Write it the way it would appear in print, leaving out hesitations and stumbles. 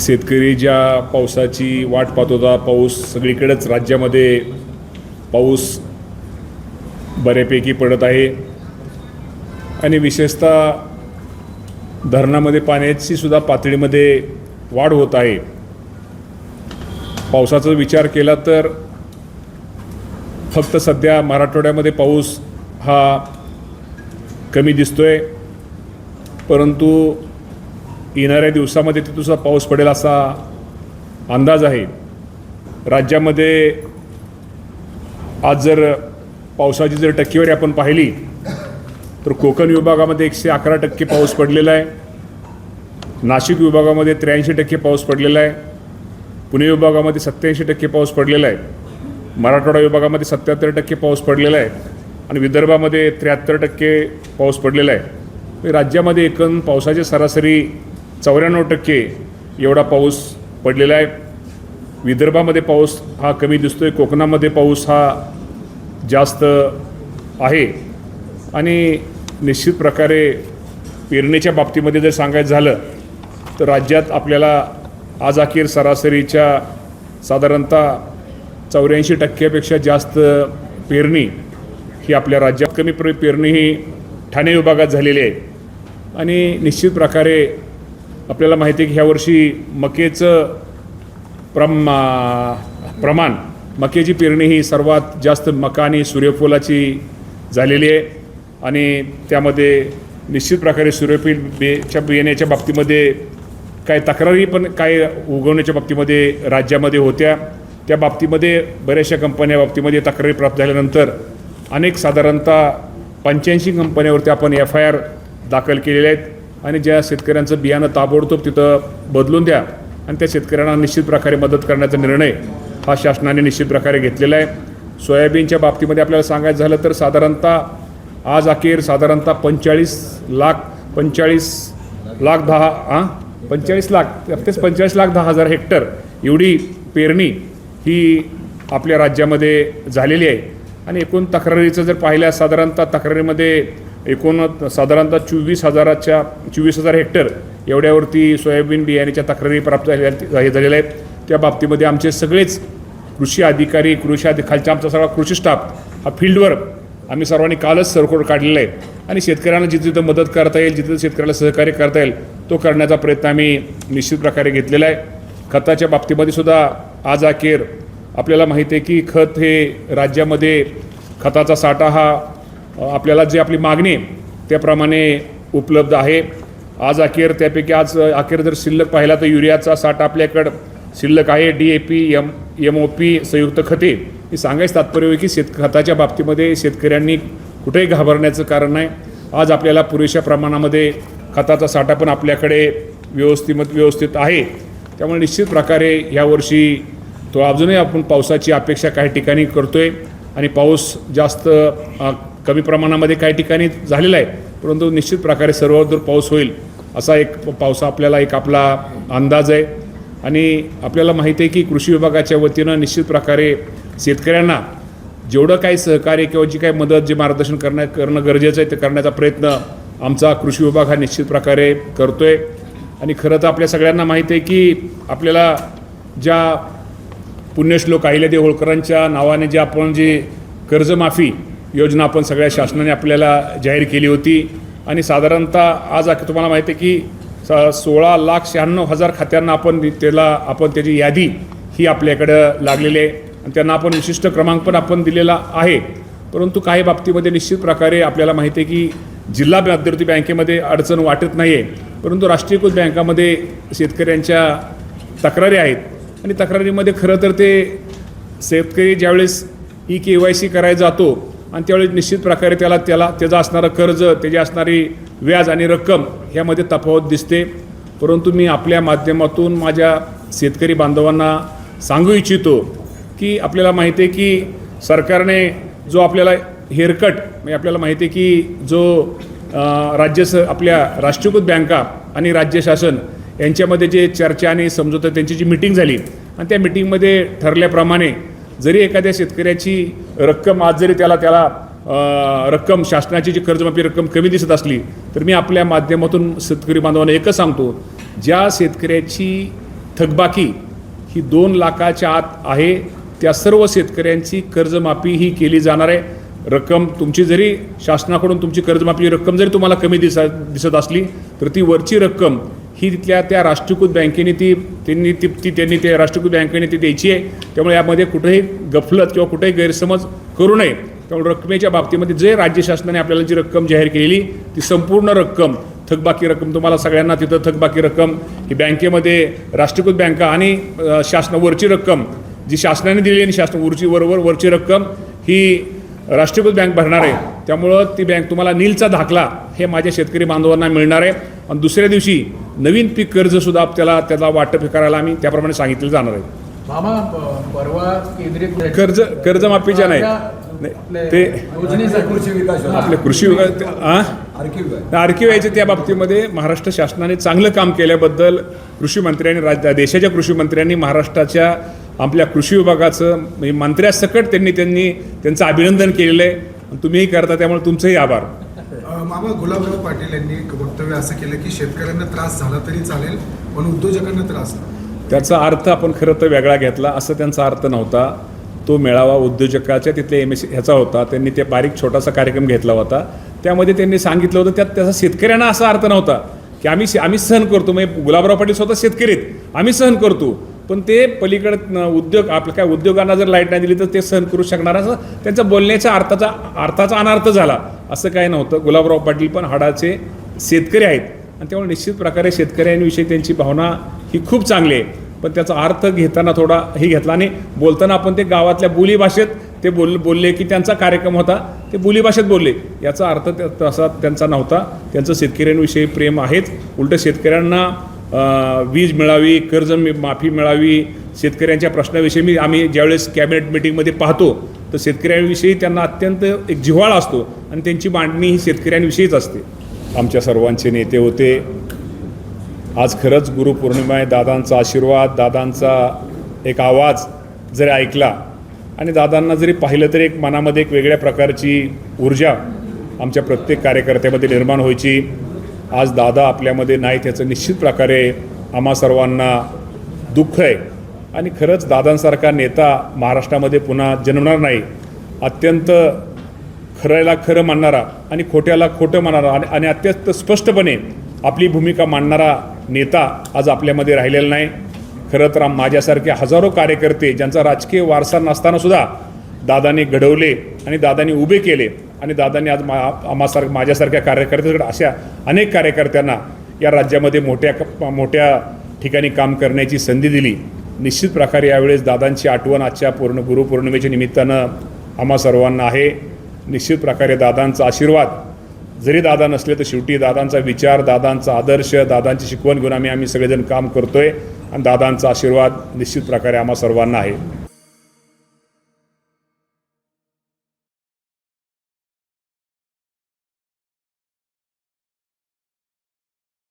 शेतकरी ज्या पावसाची वाट पाहत होता, पाऊस सगळीकडेच राज्यामध्ये पाऊस बऱ्यापैकी पडत आहे आणि विशेषतः धरणामध्ये पाण्याची सुद्धा पातळीमध्ये वाढ होत आहे. पावसाचा विचार केला तर फक्त सध्या मराठवाड्यामध्ये पाऊस हा कमी दिसतोय, परंतु येणाऱ्या दिवसामध्ये तिथून पाऊस पडेल असा अंदाज आहे. राज्यामध्ये आज जर पावसाची जर टक्केवारी आपण पाहिली तर कोकण विभागामध्ये 111% पाऊस पडलेला आहे, नाशिक विभागामध्ये 83% पाऊस पडलेला आहे, पुणे विभागामध्ये 87% पाऊस पडलेला आहे, मराठवाडा विभागामध्ये 77% पाऊस पडलेला आहे आणि विदर्भामध्ये 73% पाऊस पडलेला आहे. राज्यामध्ये एकूण पावसाची सरासरी 94% एवढा पाऊस पडलेला आहे. विदर्भामध्ये पाऊस हा कमी दिसतोय, कोकणामध्ये पाऊस हा जास्त आहे आणि निश्चित प्रकारे पेरणीच्या बाबतीमध्ये जर सांगायचं झालं तर राज्यात आपल्याला आज अखेर सरासरीच्या साधारणतः 84% जास्त पेरणी ही आपल्या राज्यात, कमी पेरणी ही ठाणे विभागात झालेली आहे. आणि निश्चित प्रकारे आपल्याला माहिती आहे की ह्या वर्षी मकेचं प्रमाण, मकेची पेरणी ही सर्वात जास्त मका आणि सूर्यफुलाची झालेली आहे आणि त्यामध्ये निश्चित प्रकारे सूर्यफूल बियाण्याच्या बाबतीमध्ये काही तक्रारी पण काय उगवण्याच्या बाबतीमध्ये राज्यामध्ये होत्या. त्या बाबतीमध्ये बऱ्याचशा कंपन्या बाबतीमध्ये तक्रारी प्राप्त झाल्यानंतर अनेक साधारणतः 85 कंपन्यावरती आपण FIR दाखल केलेले आहेत आणि ज्या शेतकऱ्यांचं बियाणं ताबडतोब तिथं बदलून द्या आणि त्या शेतकऱ्यांना निश्चित प्रकारे मदत करण्याचा निर्णय हा शासनाने निश्चित प्रकारे घेतलेला आहे. सोयाबीनच्या बाबतीमध्ये आपल्याला सांगायचं झालं तर साधारणतः आज अखेर साधारणतः 45 लाख 10 हजार हेक्टर एवढी पेरणी ही आपल्या राज्यामध्ये झालेली आहे. आणि एकूण तक्रारीचं जर पाहिल्या साधारणतः तक्रारीमध्ये एकूण साधारणतः 24,000 हेक्टर एवढ्यावरती सोयाबीन बियाण्याच्या तक्रारी प्राप्त झालेल्या आहेत. त्या बाबतीमध्ये आमचे सगळेच कृषी अधिकारी, खालचा आमचा सगळा कृषी स्टाफ हा फील्डवर आम्ही सर्वांनी कालच सरकोड काढलेला आहे आणि शेतकऱ्यांना जिथे जिथं मदत करता येईल, जिथे शेतकऱ्याला सहकार्य करता येईल तो करण्याचा प्रयत्न आम्ही निश्चित प्रकारे घेतलेला आहे. खताच्या बाबतीमध्ये सुद्धा आज अखेर आपल्याला माहिती आहे की खत हे राज्यामध्ये खताचा साठा हा आपल्याला जे आपली मागणी त्याप्रमाणे उपलब्ध आहे. आज अखेर त्यापैकी आज अखेर जर शिल्लक पाहिला तर युरियाचा साठा आपल्याकडं शिल्लक आहे. DAP, MOP संयुक्त खते हे सांगायचं तात्पर्य की खताच्या बाबतीमध्ये शेतकऱ्यांनी कुठेही घाबरण्याचं कारण नाही. आज आपल्याला पुरेशा प्रमाणामध्ये खताचा साठा पण आपल्याकडे व्यवस्थित आहे. त्यामुळे निश्चित प्रकारे यावर्षी तो अजूनही आपण पावसाची अपेक्षा काही ठिकाणी करतोय आणि पाऊस जास्त कमी प्रमाणामध्ये काही ठिकाणी झालेला आहे, परंतु निश्चित प्रकारे सर्वदूर पाऊस होईल असा आपल्याला आपला अंदाज आहे. आणि आपल्याला माहिती आहे की कृषी विभागाच्या वतीनं निश्चित प्रकारे शेतकऱ्यांना जेवढं काही सहकार्य किंवा जी काही मदत, जे मार्गदर्शन करणं गरजेचं आहे ते करण्याचा प्रयत्न आमचा कृषी विभाग हा निश्चित प्रकारे करतोय. आणि खरं तर आपल्या सगळ्यांना माहिती आहे की आपल्याला ज्या पुण्यश्लोक अहिल्यादेवी होळकरांच्या नावाने जी कर्जमाफी योजना आपण सगळ्या शासनाने आपल्याला जाहीर केली होती आणि साधारणतः आज तुम्हाला माहिती आहे की 16,96,000 खात्यांना आपण त्याची यादी ही आपल्याकडं लागलेली आहे आणि त्यांना आपण विशिष्ट क्रमांक पण आपण दिलेला आहे. परंतु काही बाबतीमध्ये निश्चित प्रकारे आपल्याला माहिती आहे की जिल्हा मध्यवर्ती बँकेमध्ये अडचण वाटत नाही आहे, परंतु राष्ट्रीयकृत बँकामध्ये शेतकऱ्यांच्या तक्रारी आहेत आणि तक्रारीमध्ये खरं तर ते शेतकरी ज्यावेळेस KYC करायला जातो आणि त्यावेळी निश्चित प्रकारे त्याचं असणारं कर्ज, त्याची असणारी व्याज आणि रक्कम ह्यामध्ये तफावत दिसते. परंतु मी आपल्या माध्यमातून माझ्या शेतकरी बांधवांना सांगू इच्छितो की आपल्याला माहिती आहे की सरकारने जो आपल्याला हेअरकट, म्हणजे आपल्याला माहिती आहे की जो आपल्या राष्ट्रीयकृत बँका आणि राज्य शासन यांच्यामध्ये जे चर्चा आणि समझोता त्यांची जी मीटिंग झाली आणि त्या मीटिंगमध्ये ठरल्याप्रमाणे जरी एखाद्या शेतकऱ्याची रक्कम आज जरी त्याला रक्कम शासनाची जी कर्जमाफी रक्कम कमी दिसत असली तर मी आपल्या माध्यमातून शेतकरी बांधवांना एकच सांगतो, ज्या शेतकऱ्याची थकबाकी ही 2 लाखाच्या आत आहे. त्या सर्व शेतकऱ्यांची कर्जमाफी ही केली जाणार आहे. रक्कम तुमची जरी शासनाकडून तुमची कर्जमाफी रक्कम जरी तुम्हाला कमी दिसत असली तर ती वरची रक्कम ही तिथल्या त्या राष्ट्रीयकृत बँकेने त्यांनी त्या राष्ट्रीयकृत बँकेने ती द्यायची आहे. त्यामुळे यामध्ये कुठेही गफलत किंवा कुठेही गैरसमज करू नये. त्यामुळे रकमेच्या बाबतीमध्ये जे राज्य शासनाने आपल्याला जी रक्कम जाहीर केलेली ती संपूर्ण रक्कम थकबाकी रक्कम तुम्हाला सगळ्यांना तिथं थकबाकी रक्कम ही बँकेमध्ये राष्ट्रीयकृत बँका आणि शासनावरची रक्कम जी शासनाने दिलेली आणि शासन वरची रक्कम ही राष्ट्रीयकृत बँक भरणार आहे. त्यामुळं ती बँक तुम्हाला नीलचा दाखला हे माझ्या शेतकरी बांधवांना मिळणार आहे. आणि दुसऱ्या दिवशी नवीन पीक कर्जसुद्धा त्याला वाटप करायला आम्ही त्याप्रमाणे सांगितलं जाणार आहे. मामा परवा केंद्रीय कर्जमाफीच्या नाही ते आपले कृषी विभाग आर्किवायचे त्या बाबतीमध्ये महाराष्ट्र शासनाने चांगलं काम केल्याबद्दल कृषी मंत्र्यांनी देशाच्या कृषी मंत्र्यांनी महाराष्ट्राच्या आपल्या कृषी विभागाचं म्हणजे मंत्र्यासकट त्यांचं अभिनंदन केलेलं आहे. तुम्हीही करता त्यामुळे तुमचंही आभार. मामा गुलाबराव पाटील यांनी एक वक्तव्य असं केलं की शेतकऱ्यांना त्रास झाला तरी चालेल पण उद्योजकांना त्रास नाही. त्याचा अर्थ आपण खरं तर वेगळा घेतला असं त्यांचा अर्थ नव्हता. तो मेळावा उद्योजकाच्या तिथले ह्याचा होता. त्यांनी ते बारीक छोटासा कार्यक्रम घेतला होता. त्यामध्ये त्यांनी सांगितलं होतं त्याचा शेतकऱ्यांना असा अर्थ नव्हता की आम्ही सहन करतो. म्हणजे गुलाबराव पाटील स्वतः शेतकरी आहेत, आम्ही सहन करतो, पण ते पलीकडे उद्योग आपल्या काय उद्योगांना जर लाईट नाही दिली तर ते सहन करू शकणार असं त्यांचा बोलण्याच्या अर्थाचा अनर्थ झाला. असं काही नव्हतं. गुलाबराव पाटील पण हाडाचे शेतकरी आहेत आणि त्यामुळे निश्चित प्रकारे शेतकऱ्यांविषयी त्यांची भावना ही खूप चांगली आहे. पण त्याचा अर्थ घेताना थोडा हे घेतला आणि बोलताना आपण ते गावातल्या बोलीभाषेत ते बोलले की त्यांचा कार्यक्रम होता ते बोलीभाषेत बोलले. याचा अर्थ तसा त्यांचा नव्हता. त्यांचं शेतकऱ्यांविषयी प्रेम आहेच. उलटं शेतकऱ्यांना वीज मिळावी, कर्ज माफी मिळावी, शेतकऱ्यांच्या प्रश्नाविषयी आम्ही ज्यावेळेस कॅबिनेट मिटिंगमध्ये पाहतो तर शेतकऱ्यांविषयी त्यांना अत्यंत एक जिव्हाळा असतो आणि त्यांची मांडणी ही शेतकऱ्यांविषयीच असते. आमच्या सर्वांचे नेते होते. आज खरंच गुरुपौर्णिमा आहे. दादांचा आशीर्वाद, दादांचा एक आवाज जरी ऐकला आणि दादांना जरी पाहिलं तरी एक मनामध्ये एक वेगळ्या प्रकारची ऊर्जा आमच्या प्रत्येक कार्यकर्त्यामध्ये निर्माण व्हायची. आज दादा आपल्यामध्ये नाही त्याचं निश्चित प्रकारे आम्हा सर्वांना दुःख आहे. आणि खरंच दादांसारखा नेता महाराष्ट्रामध्ये पुन्हा जन्मणार नाही. अत्यंत खऱ्याला खरं मानणारा आणि खोट्याला खोटं मानणारा आणि अत्यंत स्पष्टपणे आपली भूमिका मांडणारा नेता आज आपल्यामध्ये राहिलेला नाही. खरं तर माझ्यासारखे हजारो कार्यकर्ते ज्यांचा राजकीय वारसा नसतानासुद्धा दादांनी घडवले आणि दादांनी उभे केले आणि दादांनी आज माझ्यासारख्या कार्यकर्त्यांकडे अशा अनेक कार्यकर्त्यांना या राज्यामध्ये मोठ्या ठिकाणी काम करण्याची संधी दिली. निश्चित प्रकारे यावेळेस दादांची आठवण आजच्या गुरुपौर्णिमेच्या निमित्तानं आम्हा सर्वांना आहे. निश्चित प्रकारे दादांचा आशीर्वाद जरी दादा नसले तर शेवटी दादांचा विचार, दादांचा आदर्श, दादांची शिकवण घेऊन आम्ही सगळेजण काम करतोय आणि दादांचा आशीर्वाद निश्चित प्रकारे आम्हा सर्वांना आहे.